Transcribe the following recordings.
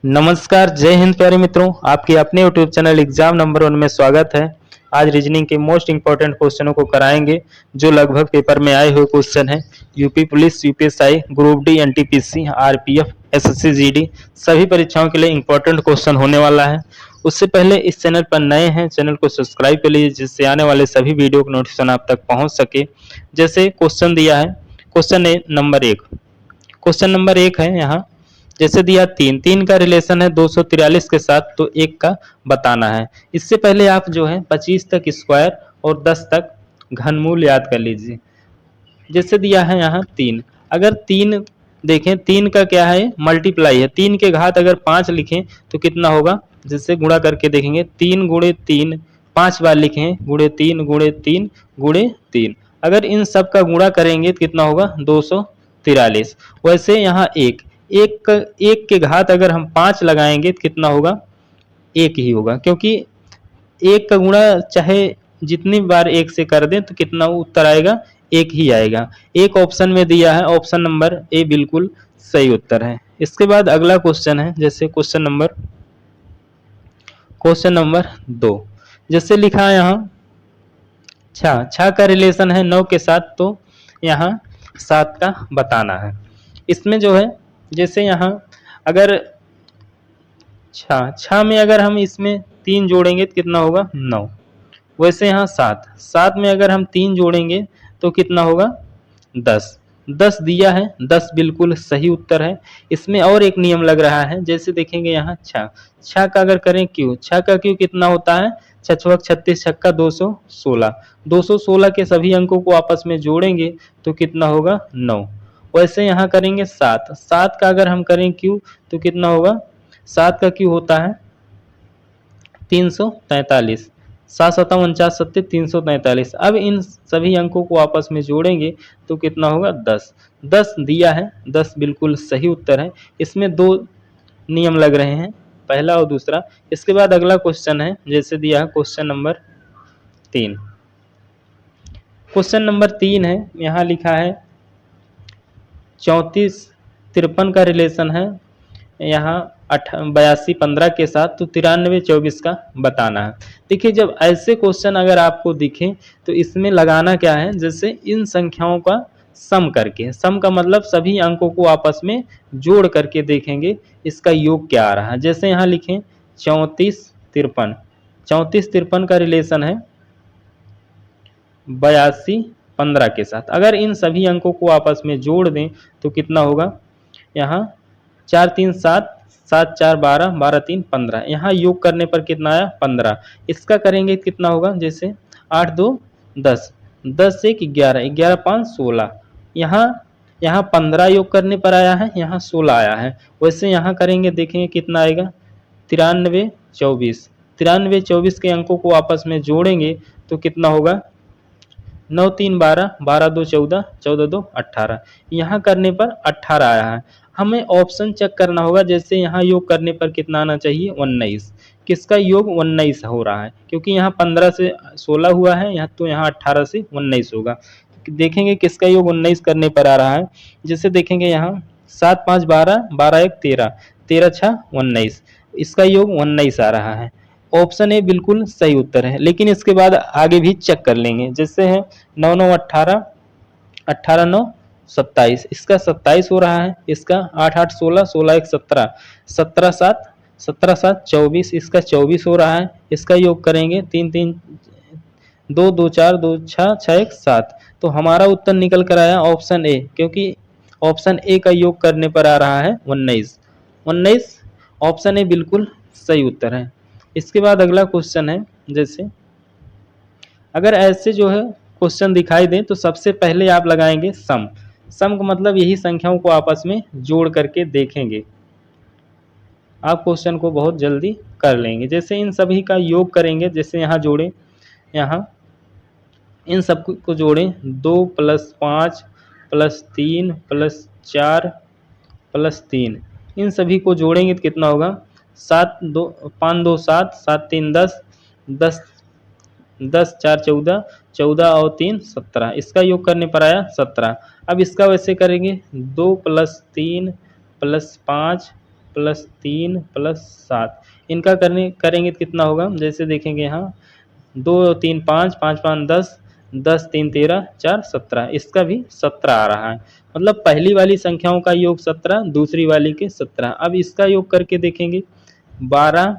नमस्कार, जय हिंद प्यारे मित्रों। आपके अपने यूट्यूब चैनल एग्जाम नंबर 1 में स्वागत है। आज रीजनिंग के मोस्ट इंपॉर्टेंट क्वेश्चनों को कराएंगे जो लगभग पेपर में आए हुए क्वेश्चन हैं। UP police, UPSI, group D, NTPC, RPF, SSC GD सभी परीक्षाओं के लिए इंपॉर्टेंट क्वेश्चन होने वाला है। उससे पहले इस चैनल पर नए हैं, चैनल को सब्सक्राइब कर लीजिए जिससे आने वाले सभी वीडियो का नोटिफिकेशन आप तक पहुंच सके। जैसे क्वेश्चन दिया है, क्वेश्चन नंबर 1 है यहाँ। जैसे दिया 3 का रिलेशन है 243 के साथ, तो 1 का बताना है। इससे पहले आप जो है 25 तक स्क्वायर और 10 तक घनमूल याद कर लीजिए। जैसे दिया है यहाँ 3, अगर 3 देखें, 3 का क्या है, मल्टीप्लाई है। 3 के घात अगर 5 लिखें तो कितना होगा, जिससे गुणा करके देखेंगे। 3 गुणे 3 5 बार लिखें, गुणे 3 गुणे 3 गुणे 3। अगर इन सब का गुणा करेंगे तो कितना होगा, 243। वैसे यहाँ एक के घात अगर हम 5 लगाएंगे तो कितना होगा, 1 ही होगा, क्योंकि 1 का गुणा चाहे जितनी बार 1 से कर दें तो कितना उत्तर आएगा, 1 ही आएगा। एक ऑप्शन में दिया है, ऑप्शन नंबर ए बिल्कुल सही उत्तर है। इसके बाद अगला क्वेश्चन है, जैसे क्वेश्चन नंबर 2। जैसे लिखा है यहाँ, छा का रिलेशन है 9 के साथ, तो यहाँ 7 का बताना है। इसमें जो है, जैसे यहाँ अगर छा में अगर हम इसमें 3 जोड़ेंगे तो कितना होगा, 9। वैसे यहाँ 7 में अगर हम 3 जोड़ेंगे तो कितना होगा, 10 दिया है, 10 बिल्कुल सही उत्तर है। इसमें और एक नियम लग रहा है, जैसे देखेंगे यहाँ छा का अगर करें क्यू, छा का क्यू कितना होता है, 6 36 छक्का 216। 216 के सभी अंकों को आपस में जोड़ेंगे तो कितना होगा, 9। वैसे यहाँ करेंगे 7 का अगर हम करें क्यू तो कितना होगा, 7 का क्यू होता है 343। 7 7 49 सत्ते 343। अब इन सभी अंकों को आपस में जोड़ेंगे तो कितना होगा, 10 दिया है, 10 बिल्कुल सही उत्तर है। इसमें 2 नियम लग रहे हैं, पहला और दूसरा। इसके बाद अगला क्वेश्चन है, जैसे दिया है क्वेश्चन नंबर 3। क्वेश्चन नंबर 3 है, यहाँ लिखा है 34 53 का रिलेशन है यहाँ 82 15 के साथ, तो 93 24 का बताना है। देखिए, जब ऐसे क्वेश्चन अगर आपको दिखे तो इसमें लगाना क्या है, जैसे इन संख्याओं का सम करके, सम का मतलब सभी अंकों को आपस में जोड़ करके देखेंगे इसका योग क्या आ रहा है। जैसे यहाँ लिखें 34 53 का रिलेशन है 82 15 के साथ। अगर इन सभी अंकों को आपस में जोड़ दें तो कितना होगा, यहाँ 4 3 7 7 4 12 12 3 15। यहाँ योग करने पर कितना आया, 15। इसका करेंगे कितना होगा, जैसे 8 2 10 10 1 11 11 5 16। यहाँ 15 योग करने पर आया है, यहाँ 16 आया है। वैसे यहाँ करेंगे, देखेंगे कितना आएगा, 93 24। 93 24 के अंकों को आपस में जोड़ेंगे तो कितना होगा, 9 3 12 12 2 14 14 2 18। यहाँ करने पर 18 आया है। हमें ऑप्शन चेक करना होगा, जैसे यहाँ योग करने पर कितना आना चाहिए, 19। किसका योग 19 हो रहा है, क्योंकि यहाँ 15 से 16 हुआ है, यहाँ तो यहाँ 18 से 19 होगा। देखेंगे किसका योग 19 करने पर आ रहा है। जैसे देखेंगे यहाँ 7 5 12 12 1 13 13 6 19, इसका योग 19 आ रहा है। ऑप्शन ए बिल्कुल सही उत्तर है, लेकिन इसके बाद आगे भी चेक कर लेंगे। जैसे है 9 9 18 18 9 27, इसका 27 हो रहा है। इसका 8 8 16 16 1 17 17 7 24, इसका 24 हो रहा है। इसका योग करेंगे 3 3 2 2 4 2 6 6 1 7। तो हमारा उत्तर निकल कर आया ऑप्शन ए, क्योंकि ऑप्शन ए का योग करने पर आ रहा है 19। ऑप्शन ए बिल्कुल सही उत्तर है। इसके बाद अगला क्वेश्चन है, जैसे अगर ऐसे जो है क्वेश्चन दिखाई दें तो सबसे पहले आप लगाएंगे सम का मतलब यही संख्याओं को आपस में जोड़ करके देखेंगे। आप क्वेश्चन को बहुत जल्दी कर लेंगे। जैसे इन सभी का योग करेंगे, जैसे यहाँ जोड़ें, यहाँ इन सब को जोड़ें, 2 + 5 + 3 + 4 + 3, इन सभी को जोड़ेंगे तो कितना होगा, 7 2 5 2 7 7 3 10 10 10 4 14 14 और 3 17, इसका योग करने पर आया 17। अब इसका वैसे करेंगे, 2 + 3 + 5 प्लस 3 प्लस 7, इनका करेंगे तो कितना होगा? जैसे देखेंगे यहाँ 2 3 5, 5 5 10, 10 3 13, 4 17, इसका भी 17 आ रहा है। मतलब पहली वाली संख्याओं का योग 17, दूसरी वाली के 17। अब इसका योग करके देखेंगे 12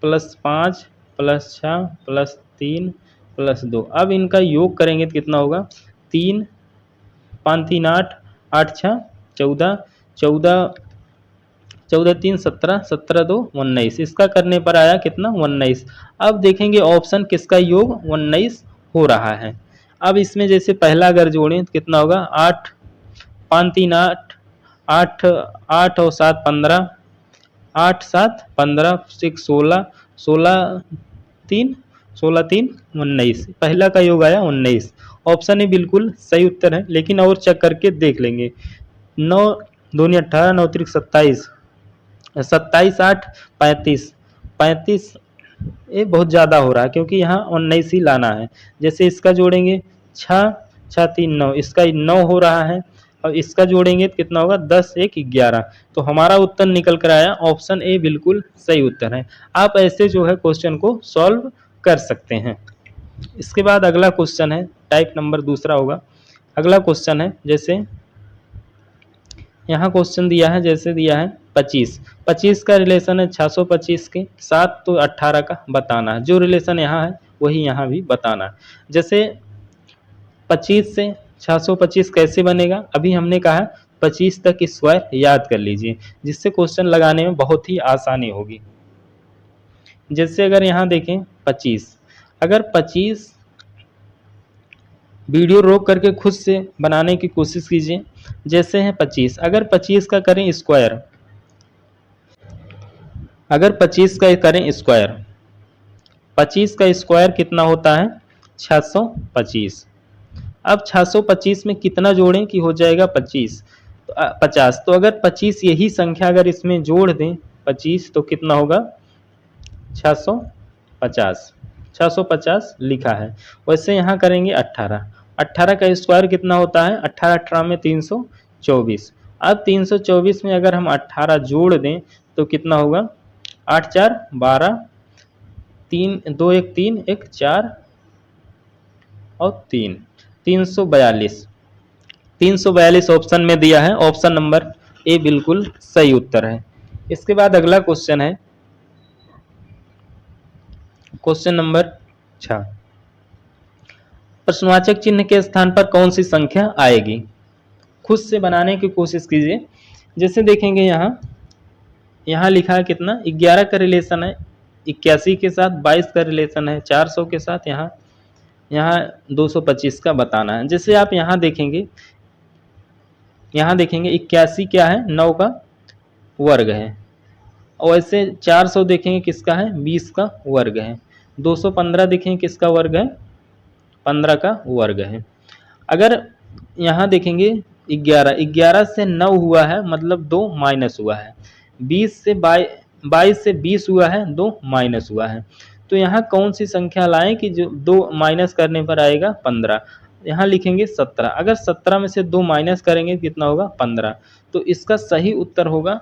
प्लस 5 प्लस 6 प्लस 3 प्लस 2। अब इनका योग करेंगे तो कितना होगा? 3 5 3 8, 8 6 14, 14 14 3 17, 17 2 19, इसका करने पर आया कितना? 19। अब देखेंगे ऑप्शन किसका योग 19 हो रहा है। अब इसमें जैसे पहला अगर जोड़ें तो कितना होगा? 8 5 3 8, 8 8 और 7 15, 8 7 15, 6 16, 16 3 16 3 19, पहला का योग आया 19। ऑप्शन ए बिल्कुल सही उत्तर है, लेकिन और चेक करके देख लेंगे। 9 दूनी 18, 9 त्रिक 27, 27 8 35, 35 ये बहुत ज़्यादा हो रहा है क्योंकि यहाँ 19 ही लाना है। जैसे इसका जोड़ेंगे 6 6 3 9, इसका 9 हो रहा है, और इसका जोड़ेंगे तो कितना होगा? 10 1 11। तो हमारा उत्तर निकल कर आया ऑप्शन ए बिल्कुल सही उत्तर है। आप ऐसे जो है क्वेश्चन को सॉल्व कर सकते हैं। इसके बाद अगला क्वेश्चन है, टाइप नंबर दूसरा होगा। अगला क्वेश्चन है, जैसे यहाँ क्वेश्चन दिया है, जैसे दिया है 25, 25 का रिलेशन है 625 के साथ, तो 18 का बताना है। जो रिलेशन यहाँ है वही यहाँ भी बताना है। जैसे 25 से 625 कैसे बनेगा? अभी हमने कहा 25 तक स्क्वायर याद कर लीजिए, जिससे क्वेश्चन लगाने में बहुत ही आसानी होगी। जैसे अगर यहाँ देखें 25, अगर 25 वीडियो रोक करके खुद से बनाने की कोशिश कीजिए। जैसे है 25, अगर 25 का करें स्क्वायर, अगर 25 का करें स्क्वायर, 25 का स्क्वायर कितना होता है? 625। अब 625 में कितना जोड़ें कि हो जाएगा 25? तो 50। तो अगर 25 यही संख्या अगर इसमें जोड़ दें 25, तो कितना होगा? 650, 650 लिखा है। वैसे यहाँ करेंगे 18, 18 का स्क्वायर कितना होता है? 18 18 में 324। अब 324 में अगर हम 18 जोड़ दें तो कितना होगा? 8 4 12, 3 2 1 3 1 4 और 3, 342। 342 ऑप्शन में दिया है, ऑप्शन नंबर ए बिल्कुल सही उत्तर है। इसके बाद अगला क्वेश्चन है, क्वेश्चन नंबर 6, प्रश्नवाचक चिन्ह के स्थान पर कौन सी संख्या आएगी? खुद से बनाने की कोशिश कीजिए। जैसे देखेंगे यहाँ लिखा है कितना? 11 का रिलेशन है 81 के साथ, 22 का रिलेशन है 400 के साथ, यहाँ 225 का बताना है। जैसे आप यहाँ देखेंगे 81 क्या है? 9 का वर्ग है, और वैसे 400 देखेंगे किसका है? 20 का वर्ग है। 215 देखेंगे किसका वर्ग है? 15 का वर्ग है। अगर यहाँ देखेंगे 11 से 9 हुआ है, मतलब 2 माइनस हुआ है। 22 से 20 हुआ है, 2 माइनस हुआ है। तो यहाँ कौन सी संख्या लाएं कि जो 2 माइनस करने पर आएगा 15? यहाँ लिखेंगे 17। अगर 17 में से 2 माइनस करेंगे कितना होगा? 15। तो इसका सही उत्तर होगा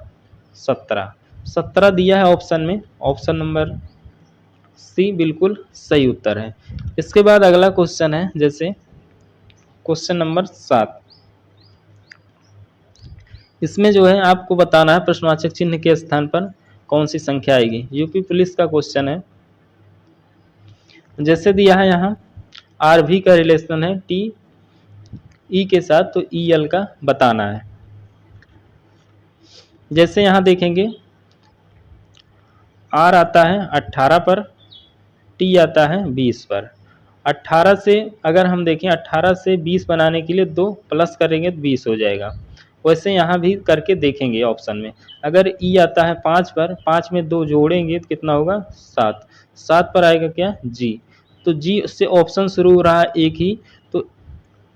17। 17 दिया है ऑप्शन में, ऑप्शन नंबर सी बिल्कुल सही उत्तर है। इसके बाद अगला क्वेश्चन है, जैसे क्वेश्चन नंबर 7, इसमें जो है आपको बताना है प्रश्नवाचक चिन्ह के स्थान पर कौन सी संख्या आएगी। यूपी पुलिस का क्वेश्चन है। जैसे दिया है यहाँ आर भी का रिलेशन है टी ई के साथ, तो ई एल का बताना है। जैसे यहाँ देखेंगे आर आता है 18 पर, टी आता है 20 पर। 18 से अगर हम देखें 18 से 20 बनाने के लिए 2 प्लस करेंगे तो 20 हो जाएगा। वैसे यहाँ भी करके देखेंगे ऑप्शन में। अगर ई आता है 5 पर, 5 में 2 जोड़ेंगे तो कितना होगा? 7। 7 पर आएगा क्या? जी। तो जी से ऑप्शन शुरू हो रहा है एक ही, तो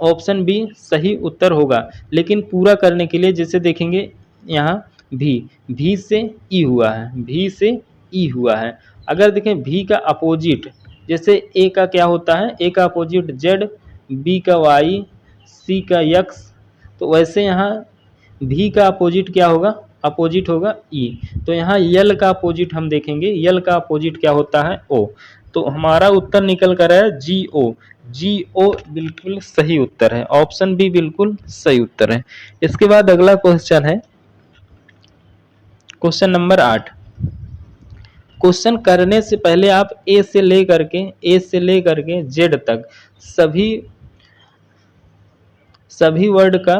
ऑप्शन बी सही उत्तर होगा। लेकिन पूरा करने के लिए जैसे देखेंगे यहाँ भी से ई हुआ है, भी से ई हुआ है। अगर देखें भी का अपोजिट, जैसे ए का क्या होता है? ए का अपोजिट जेड, बी का वाई, सी का यक्स, तो वैसे यहाँ भी का अपोजिट क्या होगा? अपोजिट होगा ई। तो यहाँ यल का अपोजिट हम देखेंगे, यल का अपोजिट क्या होता है, ओ। तो हमारा उत्तर निकल कर है जी ओ। जी ओ बिल्कुल सही उत्तर है, ऑप्शन बी बिल्कुल सही उत्तर है। इसके बाद अगला क्वेश्चन है क्वेश्चन नंबर 8। क्वेश्चन करने से पहले आप ए से लेकर के जेड तक सभी सभी वर्ड का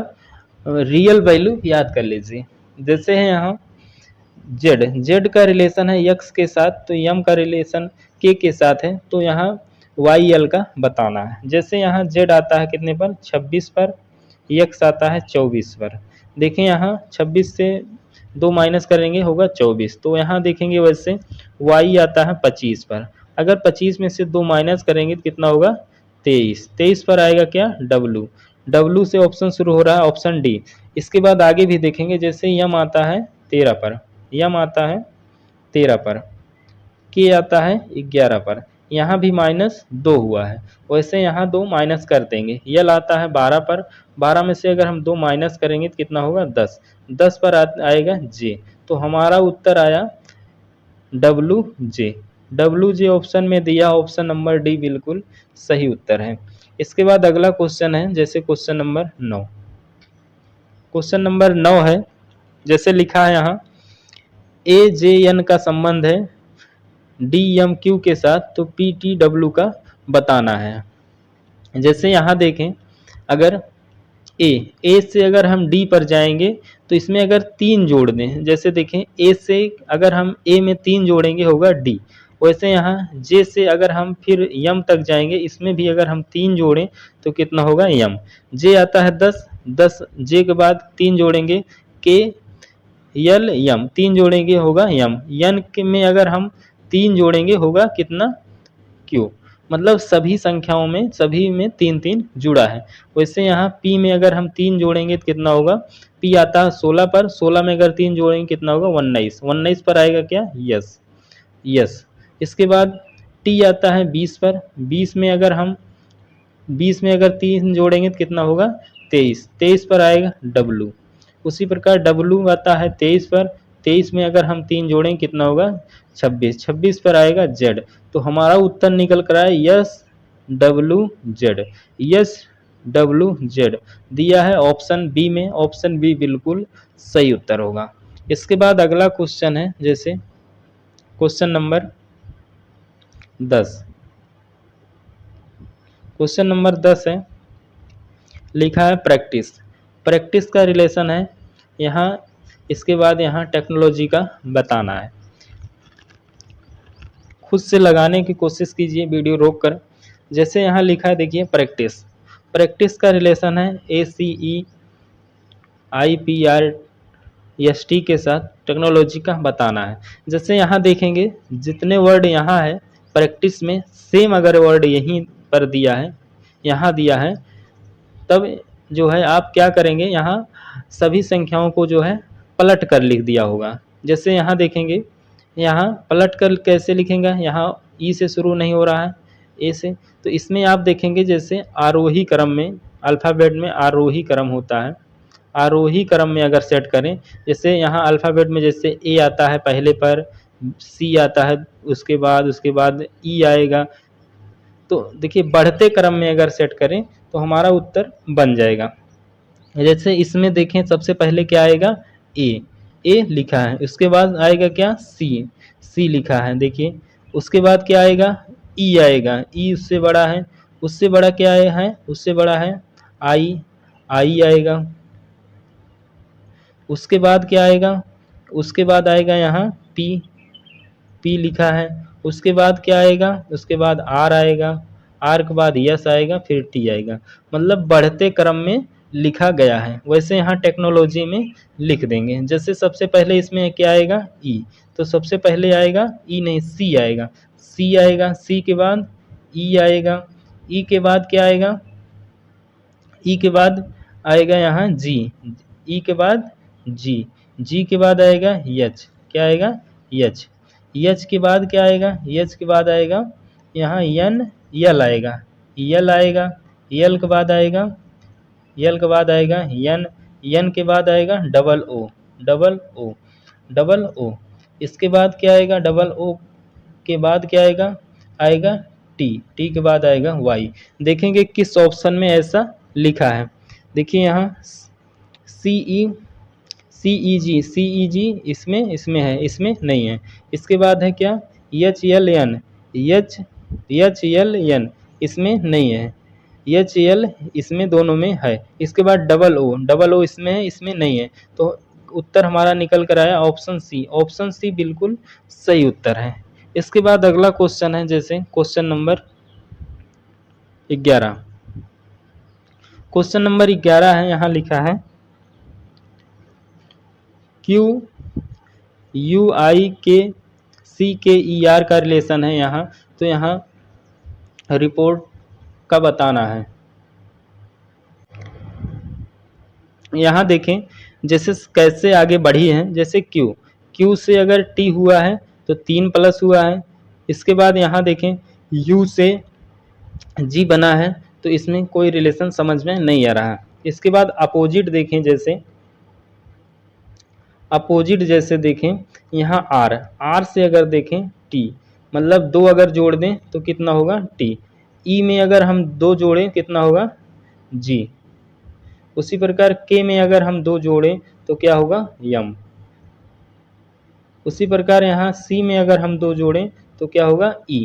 रियल वैल्यू याद कर लीजिए। जैसे है यहाँ जेड, जेड का रिलेशन है यक्स के साथ, तो यम का रिलेशन के साथ है, तो यहाँ वाई एल का बताना है। जैसे यहाँ जेड आता है कितने पर, 26 पर, यक्स आता है 24 पर। देखें यहाँ 26 से 2 माइनस करेंगे होगा 24, तो यहाँ देखेंगे वैसे वाई आता है 25 पर। अगर 25 में से 2 माइनस करेंगे तो कितना होगा, 23। 23 पर आएगा क्या, डब्लू। डब्लू से ऑप्शन शुरू हो रहा है, ऑप्शन डी। इसके बाद आगे भी देखेंगे, जैसे यम आता है 13 पर, यम आता है 13 पर, के आता है 11 पर, यहाँ भी -2 हुआ है, वैसे यहाँ 2 माइनस कर देंगे। यल आता है 12 पर, 12 में से अगर हम 2 माइनस करेंगे तो कितना होगा, 10। 10 पर आएगा जे। तो हमारा उत्तर आया डब्लू जे। डब्लू जे ऑप्शन में दिया, ऑप्शन नंबर डी बिल्कुल सही उत्तर है। इसके बाद अगला क्वेश्चन है, जैसे क्वेश्चन नंबर 9। क्वेश्चन नंबर 9 है, जैसे लिखा है यहाँ ए जे एन का संबंध है डी एम क्यू के साथ, तो पी टी डब्ल्यू का बताना है। जैसे यहाँ देखें, अगर ए से अगर हम डी पर जाएंगे तो इसमें अगर 3 जोड़ दें, जैसे देखें ए से अगर हम ए में 3 जोड़ेंगे होगा डी, वैसे यहाँ जे से अगर हम फिर यम तक जाएंगे, इसमें भी अगर हम 3 जोड़ें तो कितना होगा, यम। जे आता है 10, 10 जे के बाद 3 जोड़ेंगे के यल यम, 3 जोड़ेंगे होगा यम। यन में अगर हम 3 जोड़ेंगे होगा कितना, क्यू। मतलब सभी संख्याओं में, सभी में 3-3 जुड़ा है। वैसे यहाँ पी में अगर हम 3 जोड़ेंगे तो कितना होगा, पी आता है 16 पर, 16 में अगर 3 जोड़ेंगे कितना होगा, 19। 19 पर आएगा क्या, यस, यस। इसके बाद टी आता है 20 पर, 20 में अगर हम 3 जोड़ेंगे तो कितना होगा, 23। 23 पर आएगा डब्लू। उसी प्रकार डब्लू आता है 23 पर, 23 में अगर हम 3 जोड़ेंगे कितना होगा, 26। 26 पर आएगा जेड। तो हमारा उत्तर निकल कर आया yes W Z, yes W Z दिया है ऑप्शन बी में, ऑप्शन बी बिल्कुल सही उत्तर होगा। इसके बाद अगला क्वेश्चन है, जैसे क्वेश्चन नंबर 10। क्वेश्चन नंबर 10 है, लिखा है प्रैक्टिस। प्रैक्टिस का रिलेशन है यहाँ, इसके बाद यहाँ टेक्नोलॉजी का बताना है। खुद से लगाने की कोशिश कीजिए वीडियो रोक कर। जैसे यहाँ लिखा है देखिए प्रैक्टिस, प्रैक्टिस का रिलेशन है ACEIPRST के साथ टेक्नोलॉजी का बताना है। जैसे यहाँ देखेंगे जितने वर्ड यहाँ है प्रैक्टिस में, सेम अगर वर्ड यहीं पर दिया है, यहाँ दिया है, तब जो है आप क्या करेंगे, यहाँ सभी संख्याओं को जो है पलट कर लिख दिया होगा। जैसे यहाँ देखेंगे, यहाँ पलट कर कैसे लिखेंगे, यहाँ ई से शुरू नहीं हो रहा है, ए से, तो इसमें आप देखेंगे जैसे आरोही क्रम में, अल्फ़ाबेट में आरोही क्रम होता है, आरोही क्रम में अगर सेट करें, जैसे यहाँ अल्फ़ाबेट में जैसे ए आता है पहले पर, सी आता है उसके बाद ई आएगा, तो देखिए बढ़ते क्रम में अगर सेट करें तो हमारा उत्तर बन जाएगा। जैसे इसमें देखें सबसे पहले क्या आएगा, ए लिखा है, उसके बाद आएगा क्या, सी लिखा है, देखिए उसके बाद क्या आएगा, ई आएगा, ई उससे बड़ा है, उससे बड़ा क्या है, उससे बड़ा है आई आएगा। उसके बाद क्या आएगा, उसके बाद आएगा यहाँ पी लिखा है, उसके बाद क्या आएगा, उसके बाद आर आएगा, आर के बाद यस आएगा, फिर टी आएगा। मतलब बढ़ते क्रम में लिखा गया है, वैसे यहाँ टेक्नोलॉजी में लिख देंगे। जैसे सबसे पहले इसमें क्या आएगा, ई, तो सबसे पहले आएगा ई नहीं, सी आएगा, सी आएगा, सी के बाद ई आएगा, ई के बाद क्या आएगा, ई के बाद आएगा यहाँ जी, ई के बाद जी के बाद आएगा यच, क्या आएगा, यच के बाद क्या आएगा, यच के बाद आएगा यहाँ यल आएगा, यल के बाद आएगा यन, यन के बाद आएगा double O, double O, double O. इसके बाद क्या आएगा, डबल ओ के बाद क्या आएगा, आएगा टी, टी के बाद आएगा वाई। देखेंगे किस ऑप्शन में ऐसा लिखा है। देखिए यहाँ सी ई, सी ई जी, सी ई जी इसमें इसमें है, इसमें नहीं है। इसके बाद है क्या, H L N, H H L N इसमें नहीं है, एच एल इसमें दोनों में है। इसके बाद डबल ओ, डबल ओ इसमें है, इसमें नहीं है। तो उत्तर हमारा निकल कर आया ऑप्शन सी, ऑप्शन सी बिल्कुल सही उत्तर है। इसके बाद अगला क्वेश्चन है, जैसे क्वेश्चन नंबर 11, क्वेश्चन नंबर 11 है, यहाँ लिखा है क्यू यू आई के सी के ई आर का रिलेशन है यहाँ, तो यहाँ रिपोर्ट का बताना है। यहाँ देखें जैसे कैसे आगे बढ़ी है, जैसे क्यू, क्यू से अगर टी हुआ है तो 3 प्लस हुआ है। इसके बाद यहाँ देखें यू से जी बना है, तो इसमें कोई रिलेशन समझ में नहीं आ रहा। इसके बाद अपोजिट देखें, जैसे अपोजिट जैसे देखें यहाँ आर, आर से अगर देखें टी, मतलब 2 अगर जोड़ दें तो कितना होगा टी, ई में अगर हम 2 जोड़ें कितना होगा जी। उसी प्रकार के में अगर हम 2 जोड़ें तो क्या होगा यम। उसी प्रकार यहाँ सी में अगर हम 2 जोड़ें तो क्या होगा ई।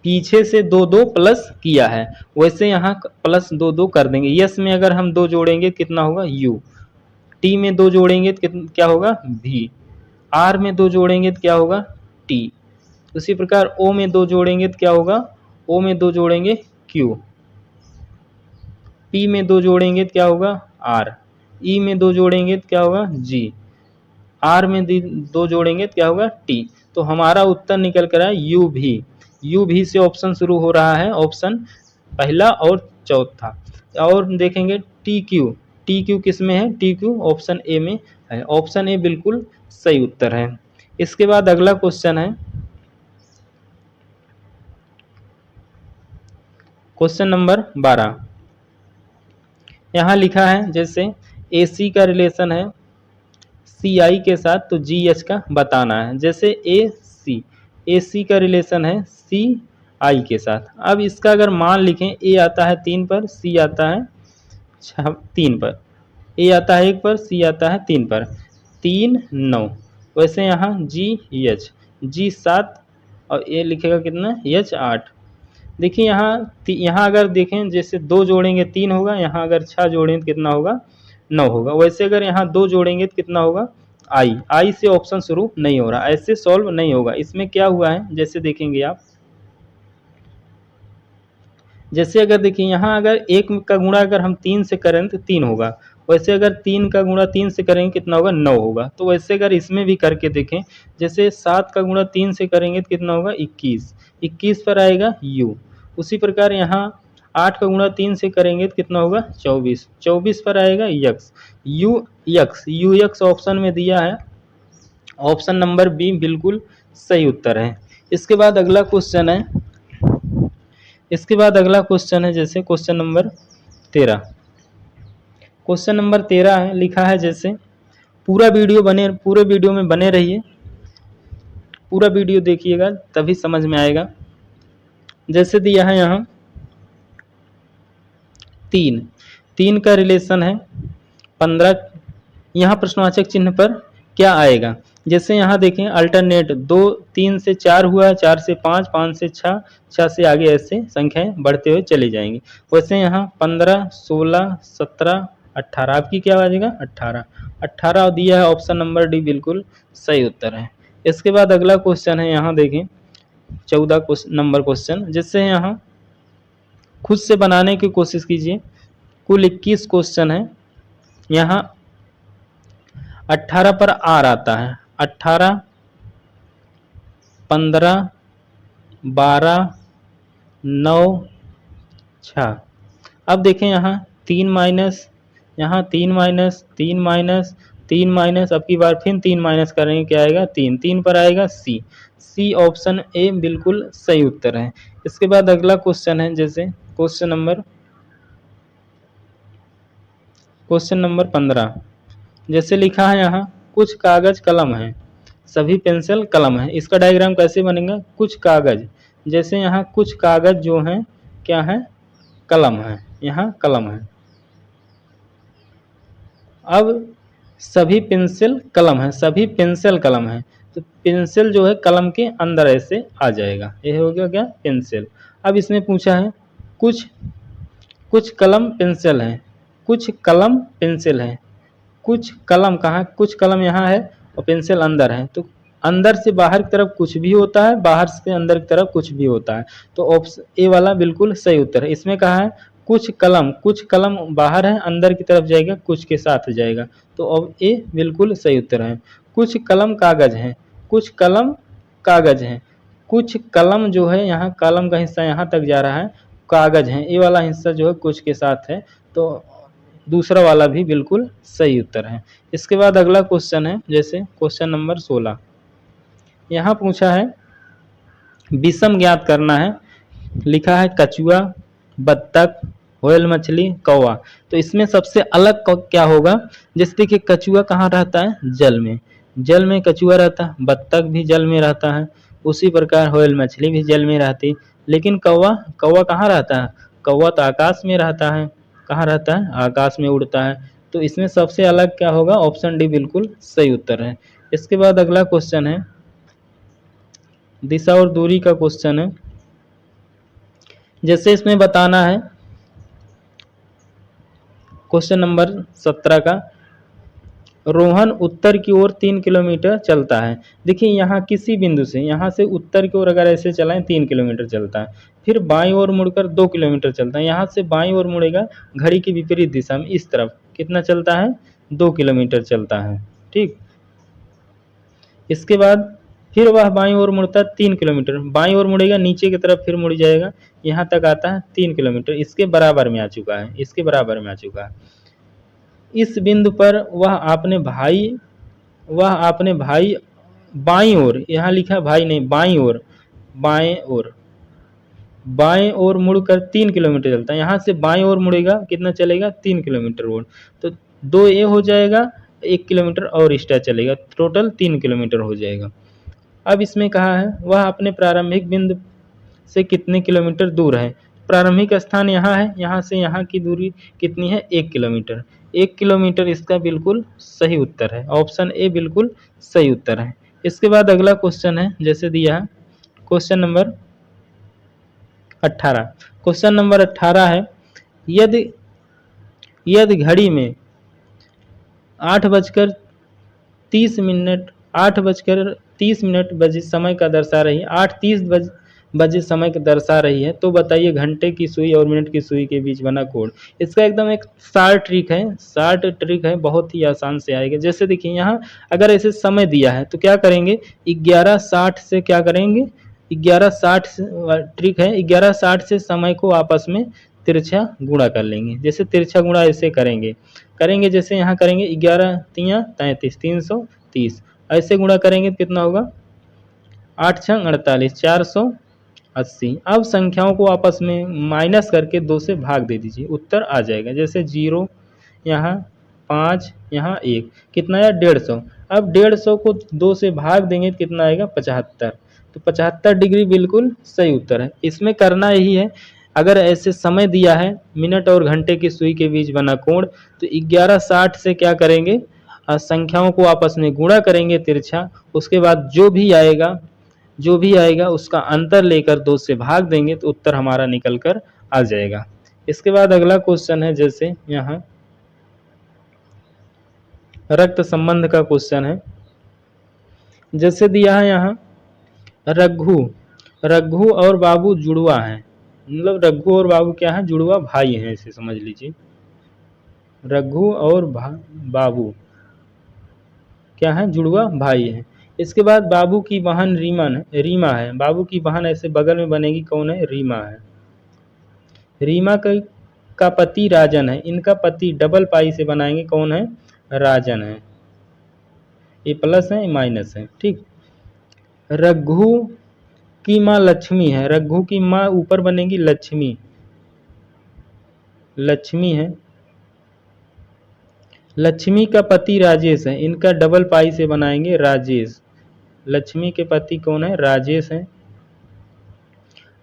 पीछे से 2 प्लस किया है, वैसे यहाँ प्लस 2 कर देंगे। यस में अगर हम 2 जोड़ेंगे कितना होगा यू, टी में 2 जोड़ेंगे तो क्या होगा भी, आर में 2 जोड़ेंगे तो क्या होगा टी। उसी प्रकार ओ में 2 जोड़ेंगे तो क्या होगा, ओ में 2 जोड़ेंगे क्यू, पी में 2 जोड़ेंगे तो क्या होगा आर, ई में 2 जोड़ेंगे तो क्या होगा जी, आर में 2 जोड़ेंगे तो क्या होगा टी। तो हमारा उत्तर निकल कर आया यू भी, यू भी से ऑप्शन शुरू हो रहा है, ऑप्शन पहला और चौथा। और देखेंगे टी क्यू, टी क्यू किस में है, टी क्यू ऑप्शन ए में है, ऑप्शन ए बिल्कुल सही उत्तर है। इसके बाद अगला क्वेश्चन है, क्वेश्चन नंबर 12, यहाँ लिखा है जैसे ए सी का रिलेशन है सी आई के साथ, तो जी एच का बताना है। जैसे ए सी का रिलेशन है सी आई के साथ। अब इसका अगर मान लिखें, ए आता है 3 पर, सी आता है 3 पर, ए आता है 1 पर, सी आता है 3 पर, 3 9। वैसे यहाँ जी एच, जी 7 और ए लिखेगा कितना एच 8। देखिए यहाँ अगर देखें जैसे 2 जोड़ेंगे 3 होगा, यहाँ अगर 6 जोड़ेंगे तो कितना होगा 9 होगा। वैसे अगर यहाँ 2 जोड़ेंगे तो कितना होगा आई, आई से ऑप्शन शुरू नहीं हो रहा, ऐसे सॉल्व नहीं होगा। इसमें क्या हुआ है जैसे देखेंगे आप, जैसे अगर देखिए यहाँ अगर 1 का गुणा अगर हम 3 से करें तो 3 होगा, वैसे अगर 3 का गुणा 3 से करेंगे कितना होगा 9 होगा। तो वैसे अगर इसमें भी करके देखें, जैसे 7 का गुणा 3 से करेंगे तो कितना होगा 21, 21 पर आएगा यू। उसी प्रकार यहाँ 8 का गुणा 3 से करेंगे तो कितना होगा 24, 24 पर आएगा x, you x, you x option में दिया है, ऑप्शन नंबर बी बिल्कुल सही उत्तर है। इसके बाद अगला क्वेश्चन है, इसके बाद अगला क्वेश्चन है जैसे क्वेश्चन नंबर 13, क्वेश्चन नंबर 13 है, लिखा है जैसे पूरे वीडियो में बने रहिए, पूरा वीडियो देखिएगा तभी समझ में आएगा। जैसे दिया है यहाँ 3 का रिलेशन है 15, यहाँ प्रश्नवाचक चिन्ह पर क्या आएगा। जैसे यहाँ देखें अल्टरनेट 2 3 से 4 हुआ, 4 से 5, 5 से 6, 6 से आगे ऐसे संख्याएं बढ़ते हुए चली जाएंगी। वैसे यहाँ 15 16 17 18, आपकी क्या आ जाएगा 18, 18 दिया है, ऑप्शन नंबर डी बिल्कुल सही उत्तर है। इसके बाद अगला क्वेश्चन है, यहाँ देखें 14 नंबर क्वेश्चन, जिससे यहाँ खुद से बनाने की कोशिश कीजिए। कुल 21 क्वेश्चन है, यहाँ 18 पर आर आता है, 18 15 12 9 6। अब देखें यहाँ 3 माइनस, यहाँ 3 माइनस 3 माइनस 3 माइनस, अब की बार फिर 3 माइनस करेंगे क्या आएगा 3, 3 पर आएगा सी, सी ऑप्शन ए बिल्कुल सही उत्तर है। इसके बाद अगला क्वेश्चन है, जैसे क्वेश्चन नंबर 15, जैसे लिखा है यहाँ कुछ कागज कलम है, सभी पेंसिल कलम है। इसका डायग्राम कैसे बनेगा? कुछ कागज, जैसे यहाँ कुछ कागज जो हैं क्या है? कलम है, यहाँ कलम है। अब सभी पेंसिल कलम है, सभी पेंसिल कलम है, तो पेंसिल जो है कलम के अंदर ऐसे आ जाएगा, ये हो गया क्या? पेंसिल। अब इसमें पूछा है कुछ कुछ कलम पेंसिल है, कुछ कलम पेंसिल है, कुछ कलम कहाँ? कुछ कलम यहाँ है और पेंसिल अंदर है, तो अंदर से बाहर की तरफ कुछ भी होता है, बाहर से अंदर की तरफ कुछ भी होता है, तो ऑप्शन ए वाला बिल्कुल सही उत्तर है। इसमें कहा है कुछ कलम बाहर है, अंदर की तरफ जाएगा, कुछ के साथ जाएगा, तो अब ए बिल्कुल सही उत्तर है। कुछ कलम कागज है, कुछ कलम कागज है, कुछ कलम जो है यहाँ कलम का हिस्सा यहाँ तक जा रहा है, कागज है, ये वाला हिस्सा जो है कुछ के साथ है, तो दूसरा वाला भी बिल्कुल सही उत्तर है। इसके बाद अगला क्वेश्चन है, जैसे क्वेश्चन नंबर 16 यहाँ पूछा है विषम ज्ञात करना है। लिखा है कछुआ, बत्तख, व्हेल मछली, कौवा। तो इसमें सबसे अलग क्या होगा? जैसे देखिए कछुआ कहाँ रहता है? जल में, जल में कछुआ रहता है, बत्तख भी जल में रहता है, उसी प्रकार व्हेल मछली भी जल में रहती। लेकिन कौवा, कौवा कहाँ रहता है? कौवा तो आकाश में रहता है। कहाँ रहता है? आकाश में उड़ता है। तो इसमें सबसे अलग क्या होगा? ऑप्शन डी बिल्कुल सही उत्तर है। इसके बाद अगला क्वेश्चन है दिशा और दूरी का क्वेश्चन है। जैसे इसमें बताना है क्वेश्चन नंबर 17 का, रोहन उत्तर की ओर 3 किलोमीटर चलता है। देखिए यहाँ किसी बिंदु से, यहाँ से उत्तर की ओर अगर ऐसे चलाएं 3 किलोमीटर चलता है, फिर बाईं ओर मुड़कर 2 किलोमीटर चलता है, यहाँ से बाईं ओर मुड़ेगा घड़ी की विपरीत दिशा में इस तरफ, कितना चलता है? 2 किलोमीटर चलता है। ठीक, इसके बाद फिर वह बाईं ओर मुड़ता है 3 किलोमीटर, बाईं ओर मुड़ेगा नीचे की तरफ, फिर मुड़ जाएगा, यहाँ तक आता है 3 किलोमीटर, इसके बराबर में आ चुका है, इसके बराबर में आ चुका है। इस बिंदु पर वह आपने भाई बाईं ओर, यहाँ लिखा है भाई नहीं, बाईं ओर, बाएं ओर, बाएं ओर मुड़कर 3 किलोमीटर चलता है। यहाँ से बाएं ओर मुड़ेगा, कितना चलेगा? 3 किलोमीटर और, तो 2 ए हो जाएगा, 1 किलोमीटर और एक्स्ट्रा चलेगा, टोटल 3 किलोमीटर हो जाएगा। अब इसमें कहा है वह अपने प्रारंभिक बिंदु से कितने किलोमीटर दूर है? प्रारंभिक स्थान यहाँ है, यहाँ से यहाँ की दूरी कितनी है? 1 किलोमीटर। 1 किलोमीटर इसका बिल्कुल सही उत्तर है, ऑप्शन ए बिल्कुल सही उत्तर है। इसके बाद अगला क्वेश्चन है, जैसे दिया है क्वेश्चन नंबर 18। क्वेश्चन नंबर 18 है, यदि यदि घड़ी में 8:30 8:30 बजे समय का दर्शा रही है, 8:30 बजे समय का दर्शा रही है, तो बताइए घंटे की सुई और मिनट की सुई के बीच बना कोण। इसका एकदम एक शार्ट ट्रिक है, बहुत ही आसान से आएगा। जैसे देखिए यहाँ अगर ऐसे समय दिया है तो क्या करेंगे? 11:60 से क्या करेंगे? 11:60 ट्रिक है, 11:60 से समय को आपस में तिरछा गुणा कर लेंगे। जैसे तिरछा गुणा ऐसे करेंगे जैसे यहाँ करेंगे 11 तियाँ 33, 330, ऐसे गुणा करेंगे तो कितना होगा? 8 छंग 48, 480। अब संख्याओं को आपस में माइनस करके 2 से भाग दे दीजिए, उत्तर आ जाएगा। जैसे 0 यहाँ, 5 यहाँ, 1, कितना आया? 150। अब 150 को 2 से भाग देंगे तो कितना आएगा? 75। तो 75 डिग्री बिल्कुल सही उत्तर है। इसमें करना यही है, अगर ऐसे समय दिया है मिनट और घंटे की सुई के बीच बना कोण, तो 11:60 से क्या करेंगे? संख्याओं को आपस में गुणा करेंगे तिरछा, उसके बाद जो भी आएगा उसका अंतर लेकर 2 से भाग देंगे तो उत्तर हमारा निकल कर आ जाएगा। इसके बाद अगला क्वेश्चन है, जैसे यहाँ रक्त संबंध का क्वेश्चन है। जैसे दिया है यहाँ रघु और बाबू जुड़वा हैं, मतलब रघु और बाबू क्या है? जुड़वा भाई हैं, इसे समझ लीजिए। रघु और बाबू क्या है? जुड़वा भाई हैं। इसके बाद बाबू की बहन रीमा है। बाबू की बहन ऐसे बगल में बनेगी, कौन है? रीमा है। रीमा का पति राजन है, इनका पति डबल पाई से बनाएंगे, कौन है? राजन है। ये प्लस है, ये माइनस है। ठीक, रघु की माँ लक्ष्मी है, रघु की माँ ऊपर बनेगी लक्ष्मी है। लक्ष्मी का पति राजेश है, इनका डबल पाई से बनाएंगे राजेश। लक्ष्मी के पति कौन है? राजेश है।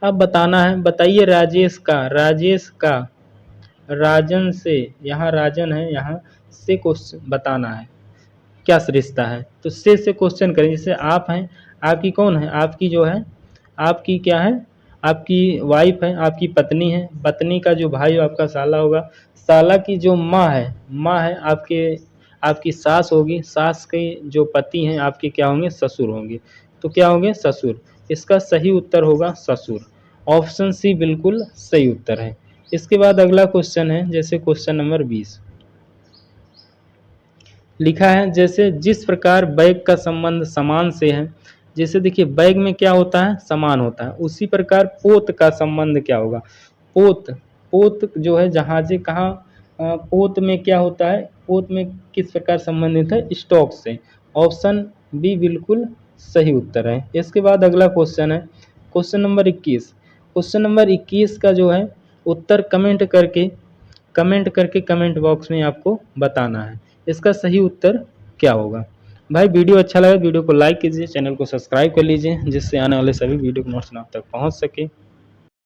अब बताना है, बताइए राजेश का राजन से, यहाँ राजन है, यहाँ से क्वेश्चन बताना है क्या रिश्ता है। तो से क्वेश्चन करें, जैसे आप हैं, आपकी कौन है? आपकी जो है, आपकी क्या है? आपकी वाइफ है, आपकी पत्नी है, पत्नी का जो भाई हो आपका साला होगा, साला की जो माँ है आपके, आपकी सास होगी, सास के जो पति हैं आपके क्या होंगे? ससुर होंगे। तो क्या होंगे? ससुर। इसका सही उत्तर होगा ससुर। ऑप्शन सी बिल्कुल सही उत्तर है। इसके बाद अगला क्वेश्चन है, जैसे क्वेश्चन नंबर 20 लिखा है, जैसे जिस प्रकार बैग का संबंध समान से है, जैसे देखिए बैग में क्या होता है? समान होता है, उसी प्रकार पोत का संबंध क्या होगा? पोत, पोत जो है जहाजे कहाँ, पोत में क्या होता है? पोत में किस प्रकार संबंधित है? स्टॉक से। ऑप्शन बी बिल्कुल सही उत्तर है। इसके बाद अगला क्वेश्चन है, क्वेश्चन नंबर 21। क्वेश्चन नंबर 21 का जो है उत्तर कमेंट करके कमेंट बॉक्स में आपको बताना है इसका सही उत्तर क्या होगा। भाई वीडियो अच्छा लगा वीडियो को लाइक कीजिए, चैनल को सब्सक्राइब कर लीजिए, जिससे आने वाले सभी वीडियो के नोटिफिकेशन आप तक पहुंच सके।